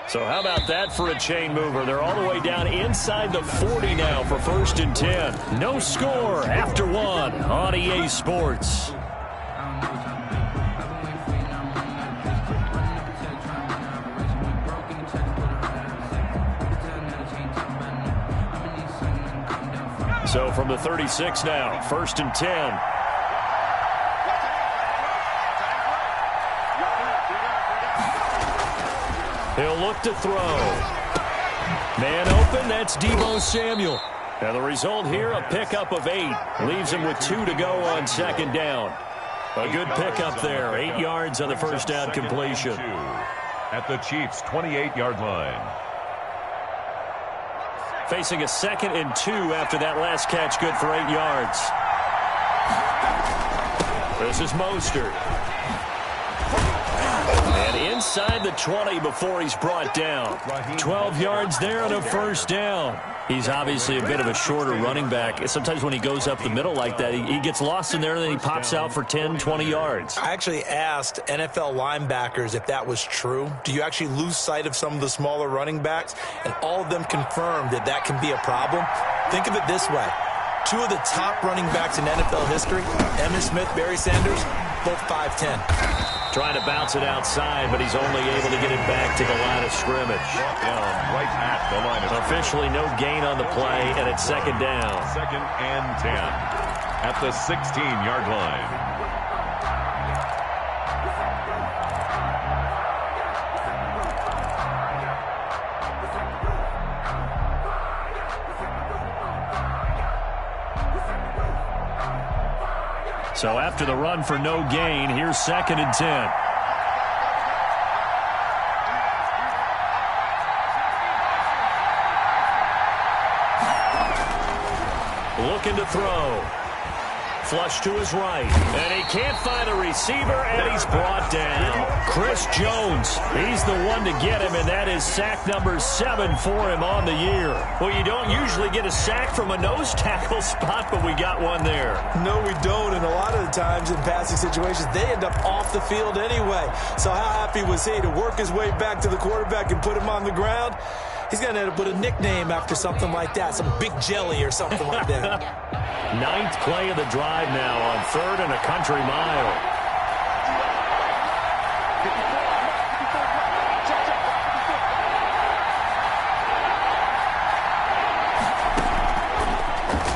So how about that for a chain mover? They're all the way down inside the 40 now for 1st and 10. No score after 1 on EA Sports. So from the 36 now, 1st and 10. He'll look to throw. Man open, that's Deebo Samuel. And the result here, a pickup of 8. Leaves him with 2 to go on 2nd down. A good pickup there. 8 yards on the first down completion. At the Chiefs' 28-yard line. Facing a 2nd and 2 after that last catch, good for 8 yards. This is Mostert. And inside the 20 before he's brought down. 12 yards there and a first down. He's obviously a bit of a shorter running back. Sometimes when he goes up the middle like that, he gets lost in there and then he pops out for 10, 20 yards. I actually asked NFL linebackers if that was true. Do you actually lose sight of some of the smaller running backs? And all of them confirmed that that can be a problem. Think of it this way. 2 of the top running backs in NFL history, Emmitt Smith, Barry Sanders, both 5'10". Trying to bounce it outside, but he's only able to get it back to the line of scrimmage. Right at the line of scrimmage. Officially no gain on the play, and it's 2nd down. 2nd and 10 at the 16-yard line. So after the run for no gain, here's 2nd and 10. Looking to throw. Flush to his right. And he can't find a receiver, and he's brought down. Chris Jones, he's the one to get him, and that is sack number 7 for him on the year. Well, you don't usually get a sack from a nose tackle spot, but we got one there. No, we don't, and a lot of the times in passing situations, they end up off the field anyway. So how happy was he to work his way back to the quarterback and put him on the ground? He's going to end up with a nickname after something like that, some Big Jelly or something like that. 9th play of the drive now on 3rd and a country mile.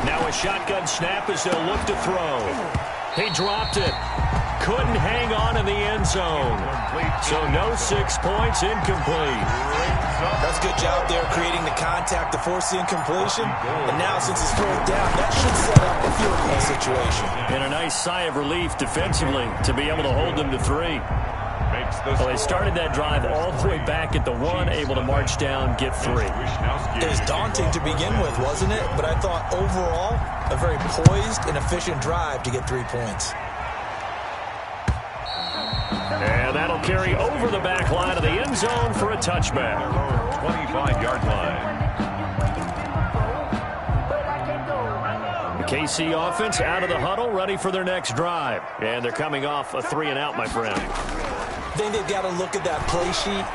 Now a shotgun snap as they'll look to throw. He dropped it. Couldn't hang on in the end zone. So no 6 points, incomplete. That's a good job there creating the contact to force the incompletion. And now since it's 4th down, that should set up a field goal situation. And a nice sigh of relief defensively to be able to hold them to 3. Well, they started that drive all the way back at the 1, able to march down, get 3. It was daunting to begin with, wasn't it? But I thought overall, a very poised and efficient drive to get 3 points. And that'll carry over the back line of the end zone for a touchback. 25-yard line. The KC offense out of the huddle, ready for their next drive. And they're coming off a 3-and-out, my friend. I think they've got to look at that play sheet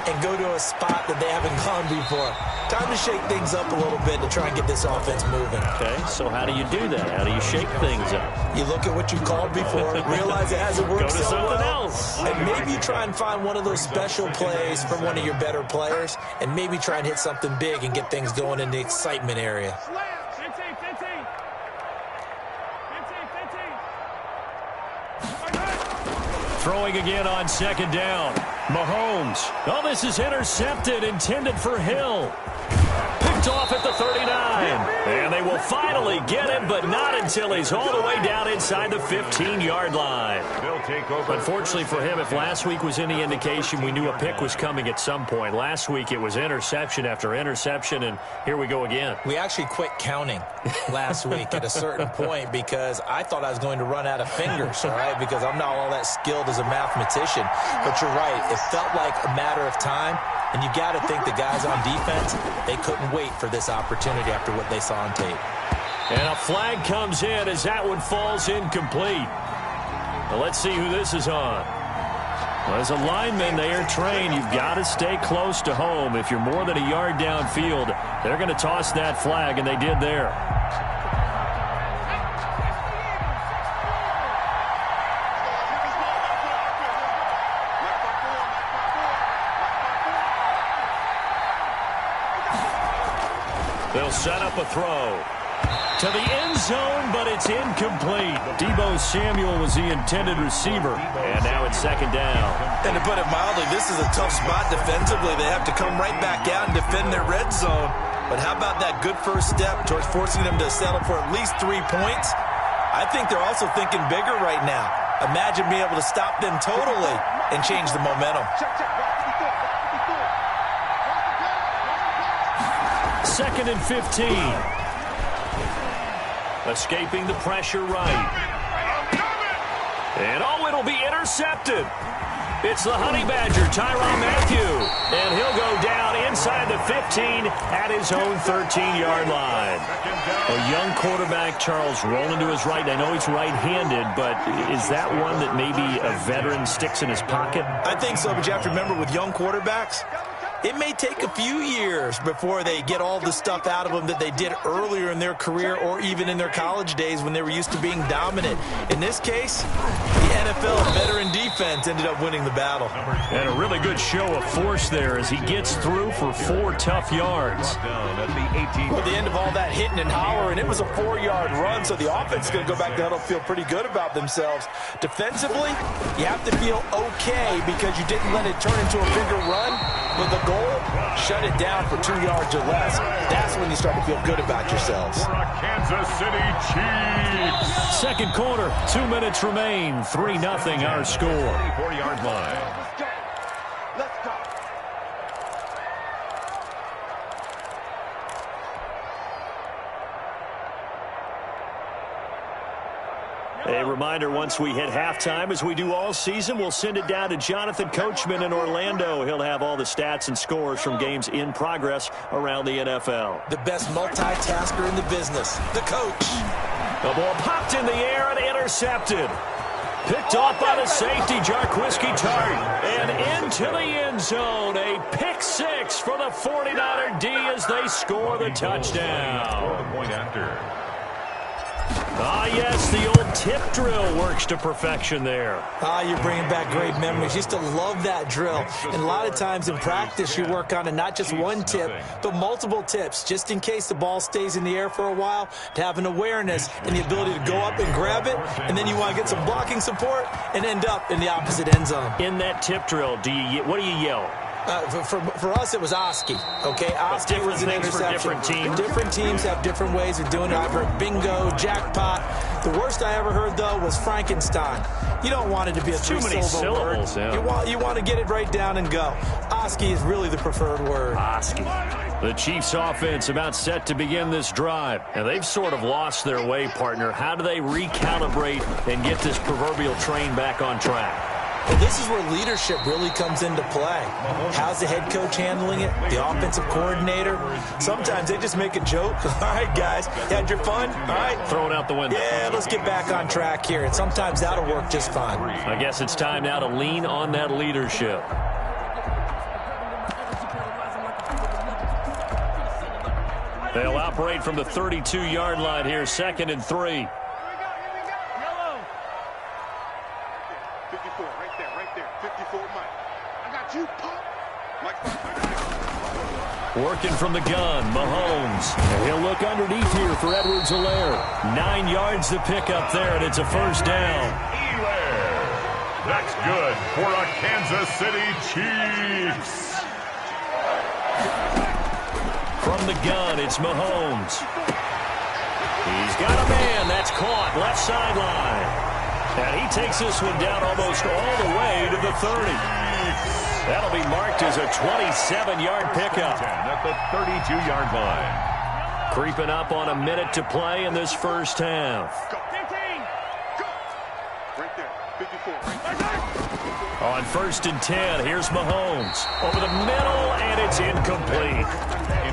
and go to a spot that they haven't gone before. Time to shake things up a little bit to try and get this offense moving. Okay, so how do you do that? How do you shake things up? You look at what you called before, realize it hasn't worked so well. Go to something else. And maybe try and find one of those special plays from one of your better players, and maybe try and hit something big and get things going in the excitement area. Throwing again on 2nd down. Mahomes. Oh, this is intercepted, intended for Hill. Picked off at the 39. And they will finally get him, but not until he's all the way down inside the 15-yard line. They'll take over. Unfortunately for him, if last week was any indication, we knew a pick was coming at some point. Last week it was interception after interception, and here we go again. We actually quit counting last week at a certain point because I thought I was going to run out of fingers, all right, because I'm not all that skilled as a mathematician. But you're right. It felt like a matter of time. And you got to think the guys on defense, they couldn't wait for this opportunity after what they saw on tape. And a flag comes in as that one falls incomplete. Now let's see who this is on. Well, as a lineman, they are trained. You've got to stay close to home. If you're more than a yard downfield, they're going to toss that flag, and they did there. They'll set up a throw to the end zone, but it's incomplete. Deebo Samuel was the intended receiver, and now it's second down. And to put it mildly, this is a tough spot defensively. They have to come right back out and defend their red zone. But how about that good first step towards forcing them to settle for at least 3 points? I think they're also thinking bigger right now. Imagine being able to stop them totally and change the momentum. Second and 15. Escaping the pressure right. And oh, it'll be intercepted. It's the Honey Badger, Tyrann Mathieu. And he'll go down inside the 15 at his own 13-yard line. A young quarterback, Charles, rolling to his right. I know he's right-handed, but is that one that maybe a veteran sticks in his pocket? I think so, but you have to remember with young quarterbacks, it may take a few years before they get all the stuff out of them that they did earlier in their career or even in their college days when they were used to being dominant. In this case, the NFL veteran defense ended up winning the battle. And a really good show of force there as he gets through for 4 tough yards. Well, at the end of all that hitting and hollering, it was a 4-yard run, so the offense is going to go back to huddle, feel pretty good about themselves. Defensively, you have to feel okay because you didn't let it turn into a bigger run. But the goal, shut it down for 2 yards or less. That's when you start to feel good about yourselves. Kansas City Chiefs. Second quarter, 2 minutes remain. 3-0 our score. 4-yard line. Let's go. A reminder, once we hit halftime, as we do all season, we'll send it down to Jonathan Coachman in Orlando. He'll have all the stats and scores from games in progress around the NFL. The best multitasker in the business, the coach. The ball popped in the air and intercepted. Picked off by the safety, Jarquiski Tart. And into the end zone, a pick 6 for the 49er D as they score the touchdown. Point after. Ah, yes, the old tip drill works to perfection there. Ah, you're bringing back great memories. Used to love that drill. And a lot of times in practice, you work on it, not just one tip, but multiple tips, just in case the ball stays in the air for a while, to have an awareness and the ability to go up and grab it, and then you want to get some blocking support and end up in the opposite end zone. In that tip drill, what do you yell? For us, it was Oski. Okay, Oski was an interception. For different teams. Different teams have different ways of doing it. I've heard bingo, jackpot. The worst I ever heard, though, was Frankenstein. You don't want it to be a three-syllable word. Yeah. You want to get it right down and go. Oski is really the preferred word. Oski. The Chiefs offense about set to begin this drive. And they've sort of lost their way, partner. How do they recalibrate and get this proverbial train back on track? Well, this is where leadership really comes into play. How's the head coach handling it? The offensive coordinator? Sometimes they just make a joke. All right, guys, you had your fun? All right. Throw it out the window. Yeah, let's get back on track here. And sometimes that'll work just fine. I guess it's time now to lean on that leadership. They'll operate from the 32-yard line here, 2nd and 3. Working from the gun, Mahomes. And he'll look underneath here for Edwards-Helaire. 9 yards to pick up there, and it's a first down. That's good for a Kansas City Chiefs. From the gun, it's Mahomes. He's got a man. That's caught. Left sideline. And he takes this one down almost all the way to the 30. That'll be marked as a 27-yard pickup. At the 32-yard line. Creeping up on a minute to play in this first half. On 1st and 10, here's Mahomes. Over the middle, and it's incomplete.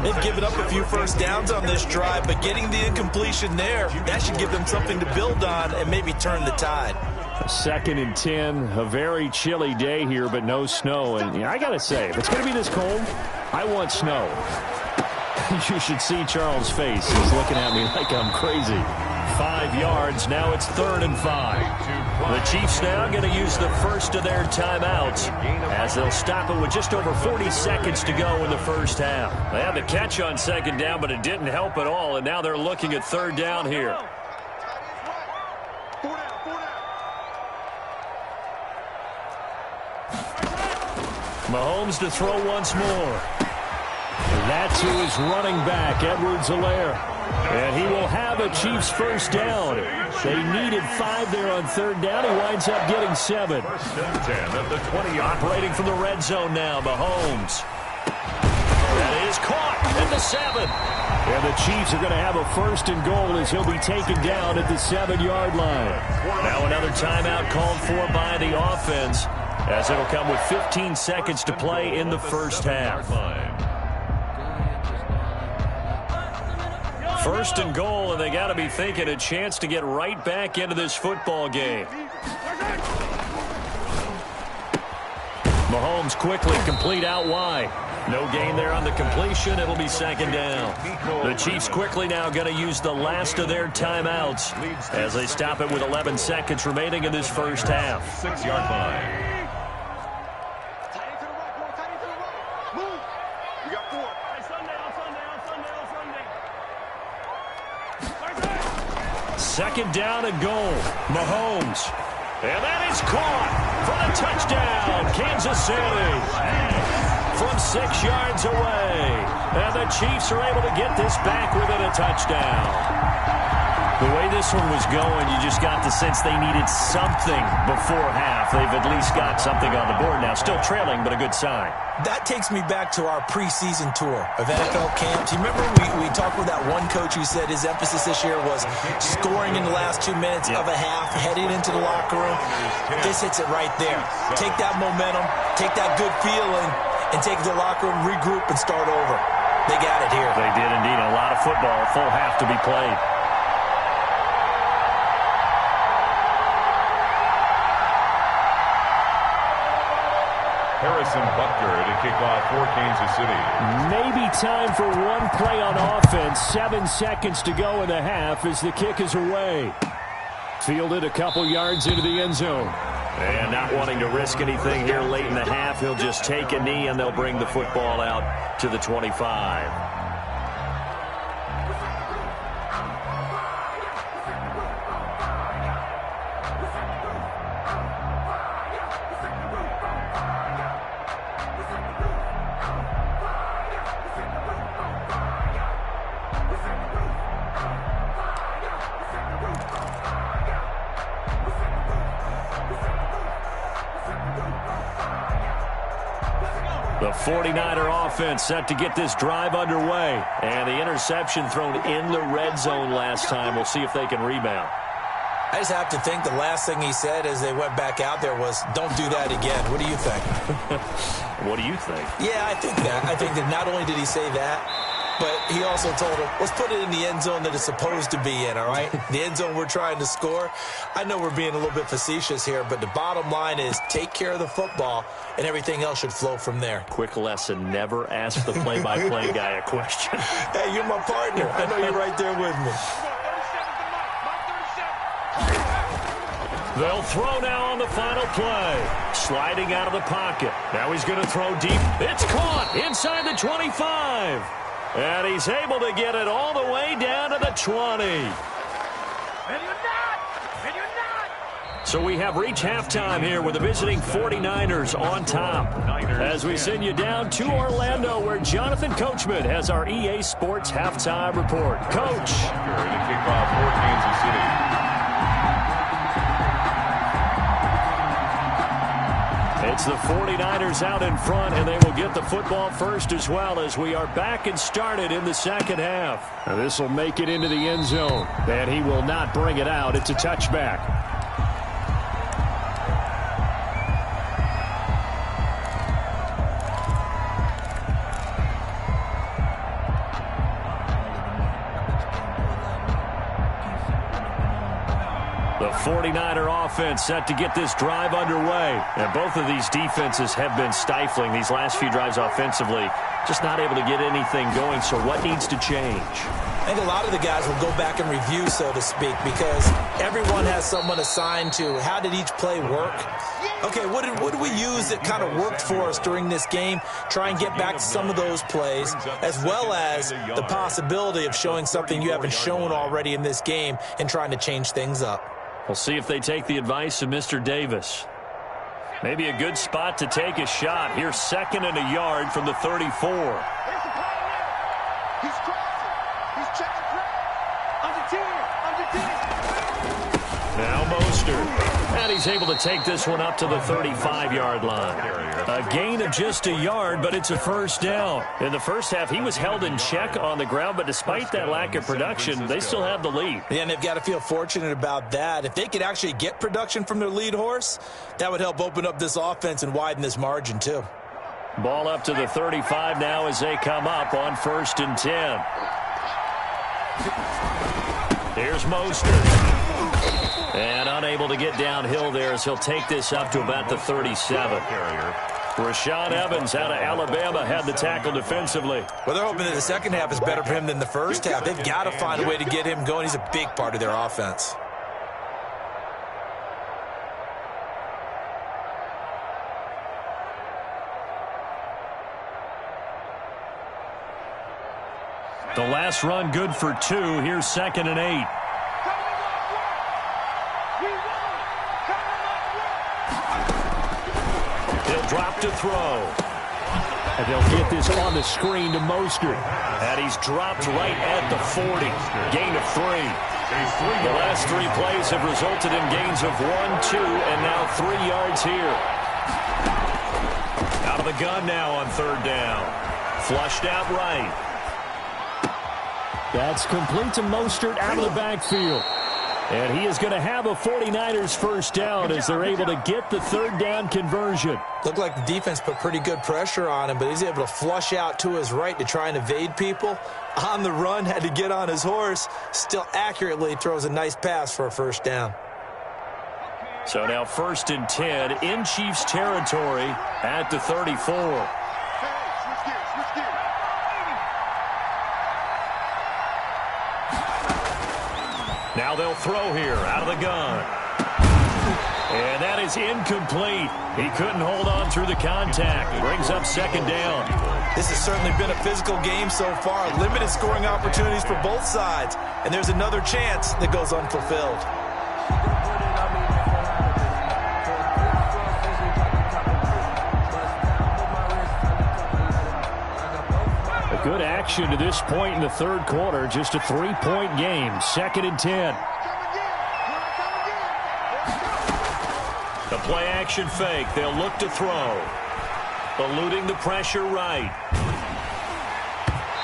They've given up a few first downs on this drive, but getting the incompletion there, that should give them something to build on and maybe turn the tide. 2nd and 10, a very chilly day here, but no snow. And I got to say, if it's going to be this cold, I want snow. You should see Charles' face. He's looking at me like I'm crazy. 5 yards. Now it's 3rd and 5. The Chiefs now going to use the first of their timeouts as they'll stop it with just over 40 seconds to go in the first half. They had the catch on 2nd down, but it didn't help at all, and now they're looking at 3rd down here. Mahomes to throw once more. That's who is running back, Edwards-Helaire. And he will have a Chiefs first down. They needed 5 there on 3rd down. He winds up getting 7. 10 at the 20. Operating from the red zone now, Mahomes. That is caught at the 7. And the Chiefs are going to have a 1st and goal as he'll be taken down at the 7-yard line. Now another timeout called for by the offense, as it'll come with 15 seconds to play in the first half. 1st and goal, and they got to be thinking a chance to get right back into this football game. Mahomes quickly complete out wide. No gain there on the completion. It'll be 2nd down. The Chiefs quickly now going to use the last of their timeouts as they stop it with 11 seconds remaining in this first half. 6-yard line. Second down and goal. Mahomes. And that is caught for the touchdown. Kansas City. From 6 yards away. And the Chiefs are able to get this back within a touchdown. The way this one was going, you just got the sense they needed something before half. They've at least got something on the board now. Still trailing, but a good sign. That takes me back to our preseason tour of NFL camps. You remember we talked with that one coach who said his emphasis this year was scoring in the last 2 minutes of a half, heading into the locker room. This hits it right there. Take that momentum, take that good feeling, and take it to the locker room, regroup, and start over. They got it here. They did indeed. A lot of football, full half to be played. Harrison Butker to kick off for Kansas City. Maybe time for one play on offense. 7 seconds to go in the half as the kick is away. Fielded a couple yards into the end zone. And not wanting to risk anything here late in the half, he'll just take a knee and they'll bring the football out to the 25. The 49er offense set to get this drive underway. And the interception thrown in the red zone last time. We'll see if they can rebound. I just have to think the last thing he said as they went back out there was, don't do that again. What do you think? What do you think? Yeah, I think that. I think that not only did he say that, but he also told him, let's put it in the end zone that it's supposed to be in, all right? The end zone we're trying to score. I know we're being a little bit facetious here, but the bottom line is take care of the football, and everything else should flow from there. Quick lesson, never ask the play-by-play guy a question. Hey, you're my partner. I know you're right there with me. They'll throw now on the final play. Sliding out of the pocket. Now he's going to throw deep. It's caught inside the 25. And he's able to get it all the way down to the 20. So we have reached halftime here with the visiting 49ers on top. As we send you down to Orlando, where Jonathan Coachman has our EA Sports halftime report. Coach. To kick off for Kansas City. It's the 49ers out in front, and they will get the football first as well as we are back and started in the second half. Now this will make it into the end zone, and he will not bring it out. It's a touchback. The The 49er offense set to get this drive underway. And both of these defenses have been stifling these last few drives offensively. Just not able to get anything going, so what needs to change? I think a lot of the guys will go back and review, so to speak, because everyone has someone assigned to how did each play work. Okay, what did we use that kind of worked for us during this game? Try and get back to some of those plays, as well as the possibility of showing something you haven't shown already in this game and trying to change things up. We'll see if they take the advice of Mr. Davis. Maybe a good spot to take a shot. Here's 2nd and a yard from the 34. He's crossing. He's checking play. Under 10. Now Mostert. And he's able to take this one up to the 35-yard line. A gain of just a yard, but it's a first down. In the first half, he was held in check on the ground, but despite that lack of production, they still have the lead. Yeah, and they've got to feel fortunate about that. If they could actually get production from their lead horse, that would help open up this offense and widen this margin too. Ball up to the 35 now as they come up on 1st and 10. Here's Mostert. And unable to get downhill there as he'll take this up to about the 37. Rashaan Evans out of Alabama had the tackle defensively. Well, they're hoping that the second half is better for him than the first half. They've got to find a way to get him going. He's a big part of their offense. The last run good for 2. Here's 2nd and 8. He'll drop to throw. And they'll get this on the screen to Mostert. And he's dropped right at the 40. Gain of 3. The last 3 plays have resulted in gains of 1, 2, and now 3 yards here. Out of the gun now on 3rd down. Flushed out right. That's complete to Mostert out of the backfield. And he is going to have a 49ers first down as they're able to get the 3rd down conversion. Looked like the defense put pretty good pressure on him, but he's able to flush out to his right to try and evade people. On the run, had to get on his horse. Still accurately throws a nice pass for a first down. So now 1st and 10 in Chiefs territory at the 34. Now they'll throw here out of the gun. And that is incomplete. He couldn't hold on through the contact. Brings up 2nd down. This has certainly been a physical game so far. Limited scoring opportunities for both sides. And there's another chance that goes unfulfilled. Good action to this point in the 3rd quarter. Just a 3-point game. 2nd and 10. The play action fake. They'll look to throw. Eluding the pressure right.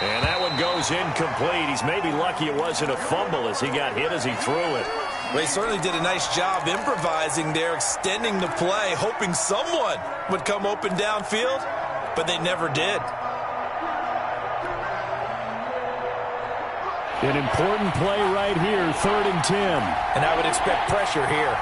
And that one goes incomplete. He's maybe lucky it wasn't a fumble as he got hit as he threw it. Well, he certainly did a nice job improvising there, extending the play, hoping someone would come open downfield, but they never did. An important play right here, 3rd and 10. And I would expect pressure here.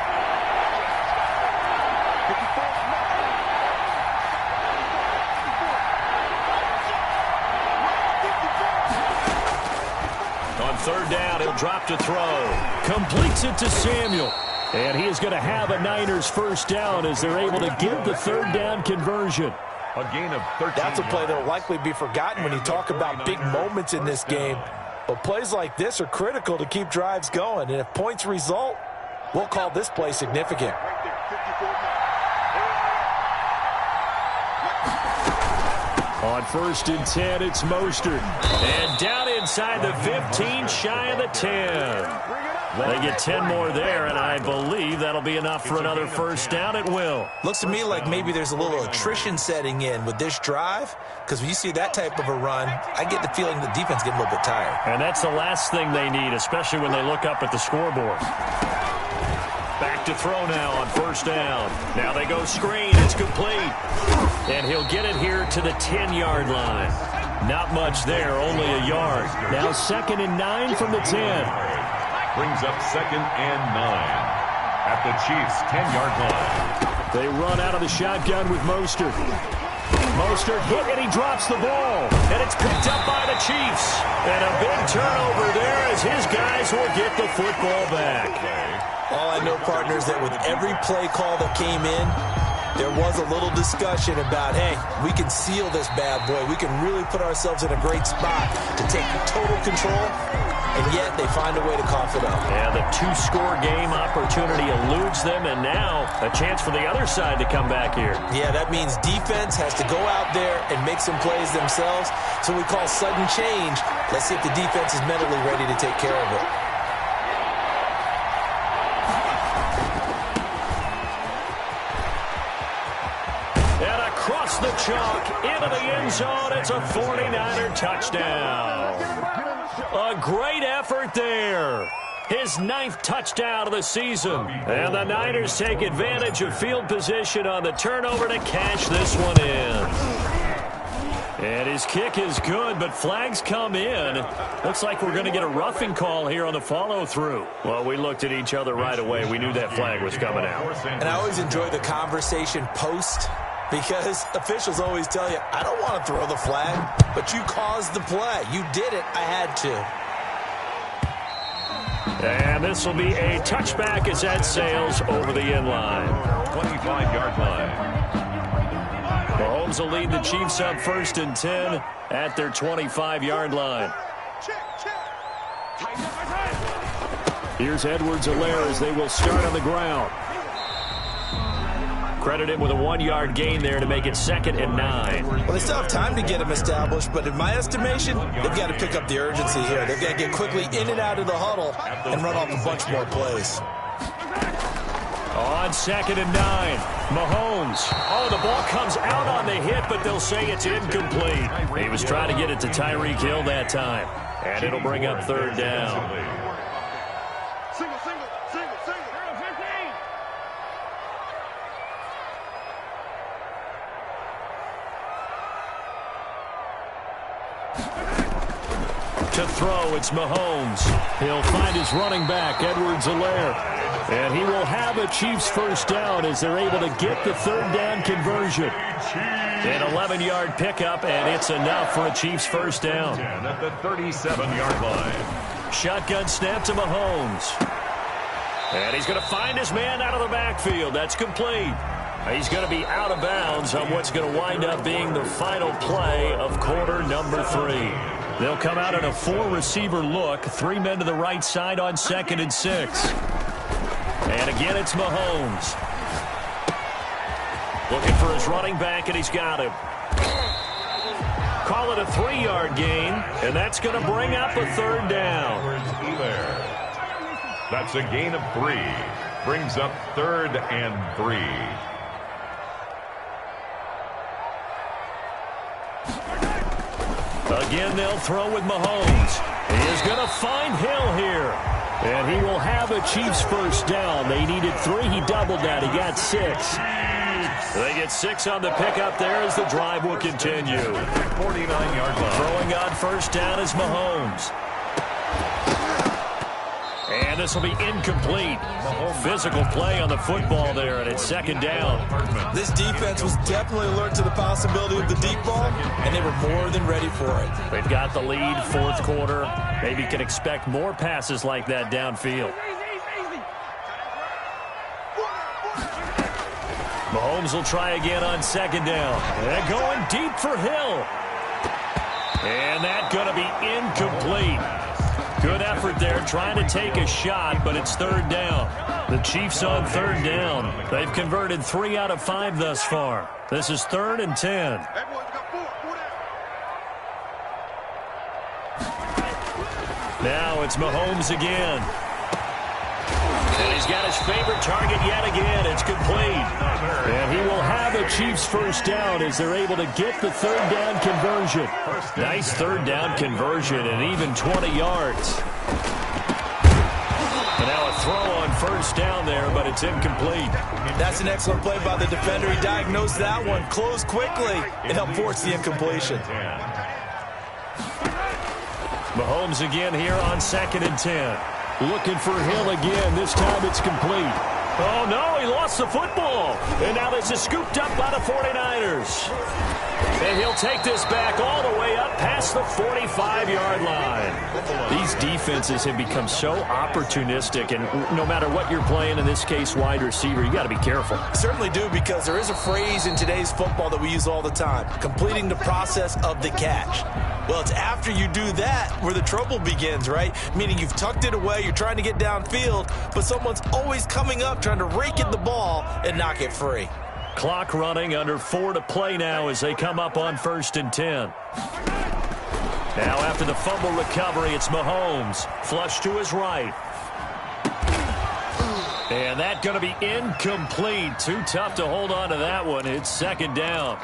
On 3rd down, he'll drop to throw. Completes it to Samuel. And he is going to have a Niners first down as they're able to get the 3rd down conversion. A gain of 13. That's a play that will likely be forgotten when you talk about big moments in this game. But plays like this are critical to keep drives going. And if points result, we'll call this play significant. On 1st and 10, it's Mostert. And down inside the 15, shy of the 10. They get 10 more there, and I believe that'll be enough for another first down at will. Looks to me like maybe there's a little attrition setting in with this drive, because when you see that type of a run, I get the feeling the defense getting a little bit tired. And that's the last thing they need, especially when they look up at the scoreboard. Back to throw now on 1st down. Now they go screen. It's complete. And he'll get it here to the 10-yard line. Not much there, only a yard. Now 2nd and 9 from the 10. Brings up 2nd and 9. at the Chiefs' 10-yard line. They run out of the shotgun with Mostert. Mostert hit, and he drops the ball. And it's picked up by the Chiefs. And a big turnover there as his guys will get the football back. All I know, partners, that with every play call that came in, there was a little discussion about, hey, we can seal this bad boy. We can really put ourselves in a great spot to take total control, and yet they find a way to cough it up. Yeah, the two-score game opportunity eludes them, and now a chance for the other side to come back here. Yeah, that means defense has to go out there and make some plays themselves. So we call sudden change. Let's see if the defense is mentally ready to take care of it. Across the chalk, into the end zone, it's a 49er touchdown. A great effort there. His 9th touchdown of the season. And the Niners take advantage of field position on the turnover to cash this one in. And his kick is good, but flags come in. Looks like we're going to get a roughing call here on the follow-through. Well, we looked at each other right away. We knew that flag was coming out. And I always enjoy the conversation post, because officials always tell you, I don't want to throw the flag, but you caused the play. You did it. I had to. And this will be a touchback as that sails over the end line. 25-yard line. Mahomes will lead the Chiefs up 1st and 10 at their 25-yard line. Here's Edwards-Helaire as they will start on the ground. Credit him with a 1-yard gain there to make it 2nd and 9. Well, they still have time to get him established, but in my estimation, they've got to pick up the urgency here. They've got to get quickly in and out of the huddle and run off a bunch more plays. On 2nd and 9, Mahomes. Oh, the ball comes out on the hit, but they'll say it's incomplete. He was trying to get it to Tyreek Hill that time, and it'll bring up 3rd down. Single, single, single, single. 15. To throw, it's Mahomes. He'll find his running back, Edwards-Helaire. And he will have a Chiefs 1st down as they're able to get the 3rd down conversion. An 11-yard pickup, and it's enough for a Chiefs 1st down. At the 37-yard line. Shotgun snap to Mahomes. And he's going to find his man out of the backfield. That's complete. He's going to be out of bounds on what's going to wind up being the final play of quarter number 3. They'll come out in a 4-receiver look. 3 men to the right side on 2nd and 6. And again, it's Mahomes. Looking for his running back, and he's got him. Call it a 3-yard gain, and that's going to bring up a 3rd down. That's a gain of 3. Brings up 3rd and 3. Again, they'll throw with Mahomes. He is going to find Hill here. And he will have a Chiefs 1st down. They needed 3. He doubled that. He got 6. They get 6 on the pickup there as the drive will continue. 49-yard line. Throwing on 1st down is Mahomes. And this will be incomplete. Physical play on the football there, and it's 2nd down. This defense was definitely alert to the possibility of the deep ball, and they were more than ready for it. They've got the lead, 4th quarter. Maybe can expect more passes like that downfield. Mahomes will try again on 2nd down. And going deep for Hill. And that's going to be incomplete. Good effort there, trying to take a shot, but it's 3rd down. The Chiefs on 3rd down. They've converted 3 out of 5 thus far. This is 3rd and 10. Now it's Mahomes again. And he's got his favorite target yet again. It's complete. And he will have a Chiefs 1st down as they're able to get the 3rd down conversion. Nice 3rd down conversion and even 20 yards. And now a throw on 1st down there, but it's incomplete. That's an excellent play by the defender. He diagnosed that one, closed quickly, and helped force the incompletion. Mahomes again here on 2nd and 10. Looking for Hill again. This time it's complete. Oh, no, he lost the football. And now this is scooped up by the 49ers. And he'll take this back all the way up past the 45-yard line. These defenses have become so opportunistic, and no matter what you're playing, in this case, wide receiver, you got to be careful. Certainly do, because there is a phrase in today's football that we use all the time, completing the process of the catch. Well, it's after you do that where the trouble begins, right? Meaning you've tucked it away, you're trying to get downfield, but someone's always coming up trying to rake at the ball and knock it free. Clock running, under 4 to play now as they come up on 1st and 10. Now after the fumble recovery, it's Mahomes. Flush to his right. And that's going to be incomplete. Too tough to hold on to that one. It's 2nd down.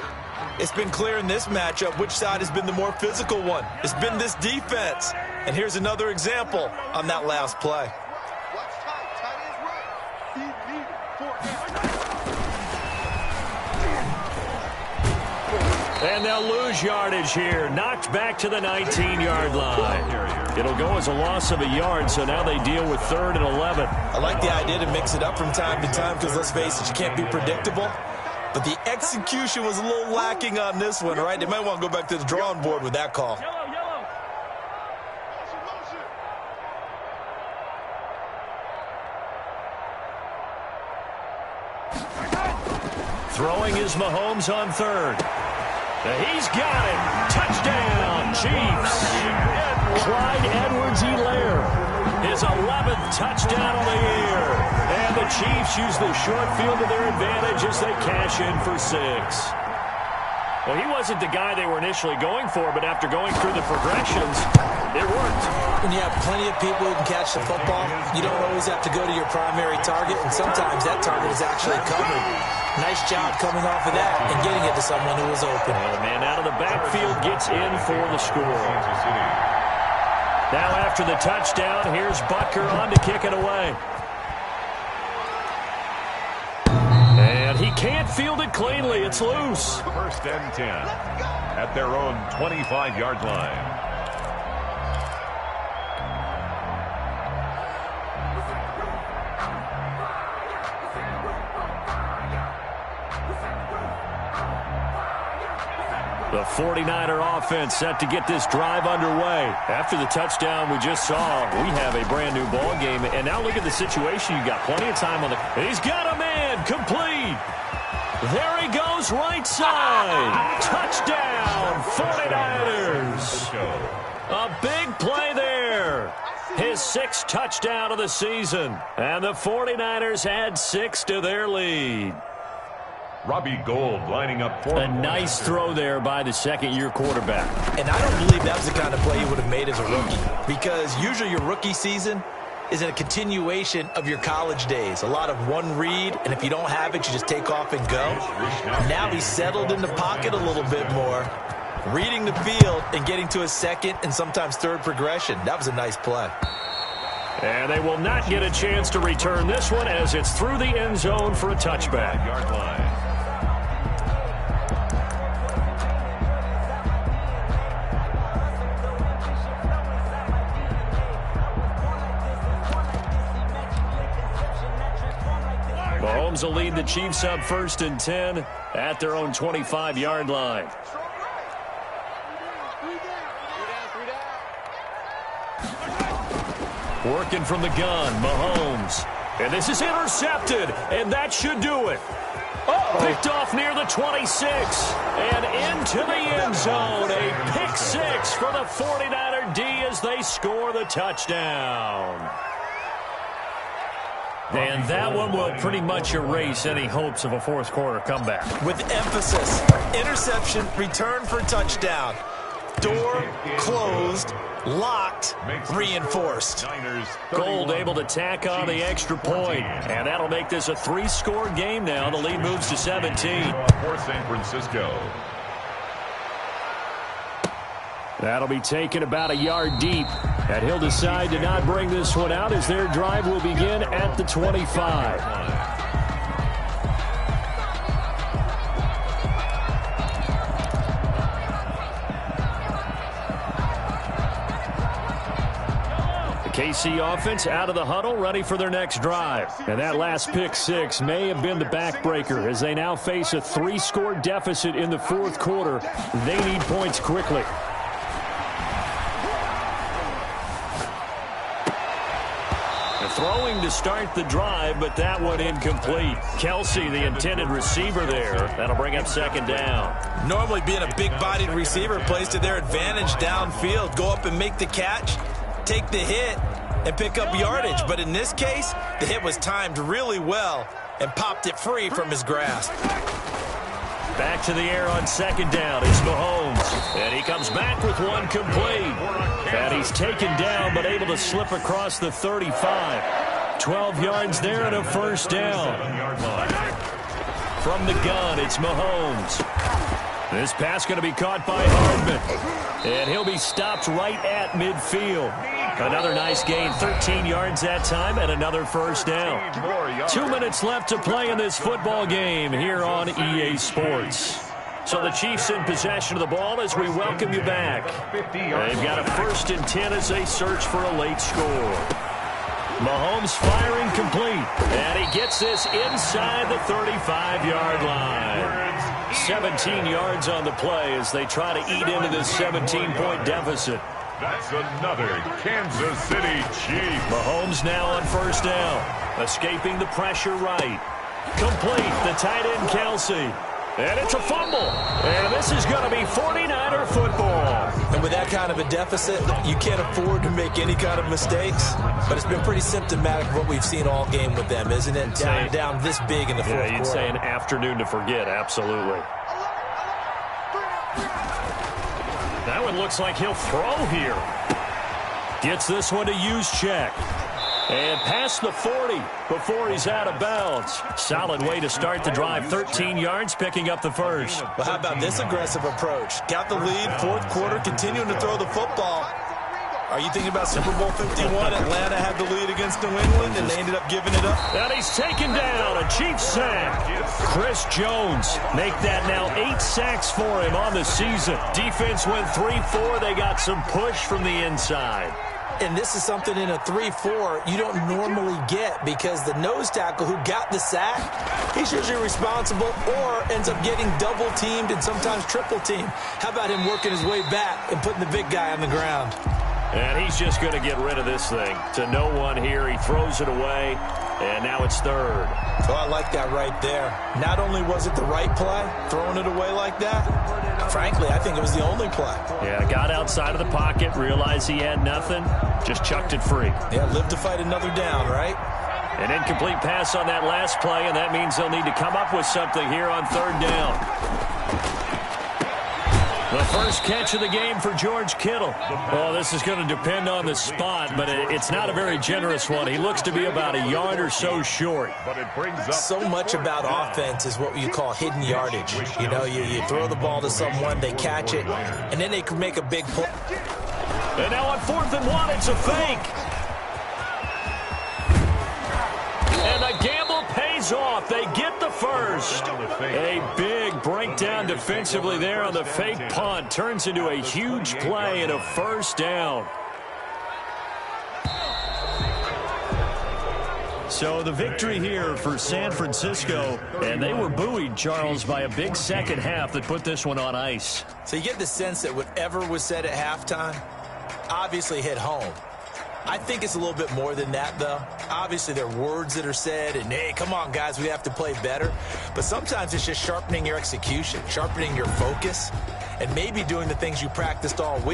It's been clear in this matchup which side has been the more physical one. It's been this defense. And here's another example on that last play. Watch tight. Tight is right. He needed 4 yards. And they'll lose yardage here. Knocked back to the 19-yard line. It'll go as a loss of a yard, so now they deal with 3rd and 11. I like the idea to mix it up from time to time because, let's face it, you can't be predictable. But the execution was a little lacking on this one, right? They might want to go back to the drawing board with that call. Throwing is Mahomes on 3rd. He's got it. Touchdown, Chiefs. Clyde Edwards-Helaire, his 11th touchdown of the year. And the Chiefs use the short field to their advantage as they cash in for 6. Well, he wasn't the guy they were initially going for, but after going through the progressions, it worked. When you have plenty of people who can catch the football, you don't always have to go to your primary target, and sometimes that target is actually covered. Nice job coming off of that and getting it to someone who was open. And the man out of the backfield gets in for the score. Now after the touchdown, here's Butker on to kick it away. And he can't field it cleanly. It's loose. 1st and 10 at their own 25-yard line. The 49er offense set to get this drive underway. After the touchdown we just saw, we have a brand new ball game. And now look at the situation. You got plenty of time on the... He's got a man complete. There he goes, right side. Touchdown, 49ers. A big play there. His 6th touchdown of the season. And the 49ers add 6 to their lead. Robbie Gould lining up for a nice throw there by the 2nd-year quarterback. And I don't believe that was the kind of play you would have made as a rookie, because usually your rookie season is a continuation of your college days. A lot of one read, and if you don't have it, you just take off and go. Now he's settled in the pocket a little bit more, reading the field and getting to a 2nd and sometimes 3rd progression. That was a nice play. And they will not get a chance to return this one as it's through the end zone for a touchback. Yard line. Mahomes will lead the Chiefs up 1st and 10 at their own 25-yard line. Working from the gun, Mahomes. And this is intercepted, and that should do it. Picked off near the 26, and into the end zone. A pick 6 for the 49er D as they score the touchdown. And that one will pretty much erase any hopes of a 4th quarter comeback. With emphasis, interception, return for touchdown. Door closed, locked, reinforced. Gould able to tack on the extra point, and that'll make this a 3-score game now. The lead moves to 17. For San Francisco. That'll be taken about a yard deep, and he'll decide to not bring this one out as their drive will begin at the 25. KC offense out of the huddle, ready for their next drive. And that last pick six may have been the backbreaker as they now face a 3-score deficit in the fourth quarter. They need points quickly. Throwing to start the drive, but that one incomplete. Kelsey, the intended receiver there. That'll bring up second down. Normally being a big-bodied receiver plays to their advantage downfield. Go up and make the catch, take the hit, and pick up yardage. But in this case, the hit was timed really well and popped it free from his grasp. Back to the air on second down is Mahomes. And he comes back with one complete. And he's taken down but able to slip across the 35. 12 yards there and a first down. From the gun, it's Mahomes. This pass going to be caught by Hardman. And he'll be stopped right at midfield. Another nice gain, 13 yards that time, and another first down. 2 minutes left to play in this football game here on EA Sports. So the Chiefs in possession of the ball as we welcome you back. They've got a 1st and 10 as they search for a late score. Mahomes firing complete, and he gets this inside the 35-yard line. 17 yards on the play as they try to eat into this 17-point deficit. That's another Kansas City Chief. Mahomes now on first down. Escaping the pressure right. Complete, the tight end Kelsey. And it's a fumble. And this is going to be 49er football. And with that kind of a deficit, you can't afford to make any kind of mistakes. But it's been pretty symptomatic of what we've seen all game with them, isn't it? Down this big in the fourth quarter. You'd say an afternoon to forget, absolutely. That one looks like he'll throw here. Gets this one to Juszczyk. And past the 40 before he's out of bounds. Solid way to start the drive. 13 yards, picking up the first. Well, how about this aggressive approach? Got the lead, fourth quarter, continuing to throw the football. Are you thinking about Super Bowl 51? Atlanta had the lead against New England, and they ended up giving it up. And he's taken down. A Chiefs sack. Chris Jones make that now 8 sacks for him on the season. Defense went 3-4. They got some push from the inside. And this is something in a 3-4 you don't normally get because the nose tackle who got the sack, he's usually responsible or ends up getting double-teamed and sometimes triple-teamed. How about him working his way back and putting the big guy on the ground? And he's just going to get rid of this thing. To no one here. He throws it away, and now it's third. Oh, I like that right there. Not only was it the right play, throwing it away like that, frankly, I think it was the only play. Yeah, got outside of the pocket, realized he had nothing, just chucked it free. Yeah, live to fight another down, right? An incomplete pass on that last play, and that means they'll need to come up with something here on third down. The first catch of the game for George Kittle. Well, this is going to depend on the spot, but it's not a very generous one. He looks to be about a yard or so short. So much about offense is what you call hidden yardage. You know, you throw the ball to someone, they catch it, and then they can make a big play. And now on 4th and 1, it's a fake. And the gamble pays off. They get the first. A big breakdown defensively there on the fake punt. Turns into a huge play and a first down. So the victory here for San Francisco. And they were buoyed, Charles, by a big second half that put this one on ice. So you get the sense that whatever was said at halftime obviously hit home. I think it's a little bit more than that, though. Obviously, there are words that are said, and, hey, come on, guys, we have to play better. But sometimes it's just sharpening your execution, sharpening your focus, and maybe doing the things you practiced all week.